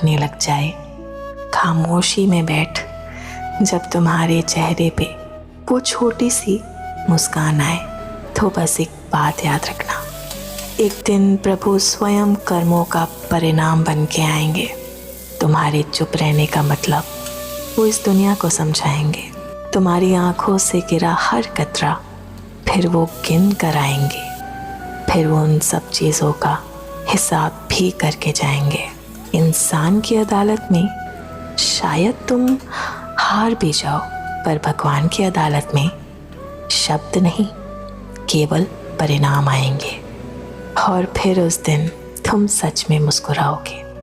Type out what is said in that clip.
ने लग जाए। खामोशी में बैठ, जब तुम्हारे चेहरे पे वो छोटी सी मुस्कान आए तो बस एक बात याद रखना, एक दिन प्रभु स्वयं कर्मों का परिणाम बन के आएंगे। तुम्हारे चुप रहने का मतलब वो इस दुनिया को समझाएंगे। तुम्हारी आंखों से गिरा हर कतरा फिर वो गिन कर आएंगे। फिर वो उन सब चीज़ों का हिसाब भी करके जाएंगे। इंसान की अदालत में शायद तुम हार भी जाओ, पर भगवान की अदालत में शब्द नहीं, केवल परिणाम आएंगे। और फिर उस दिन तुम सच में मुस्कुराओगे।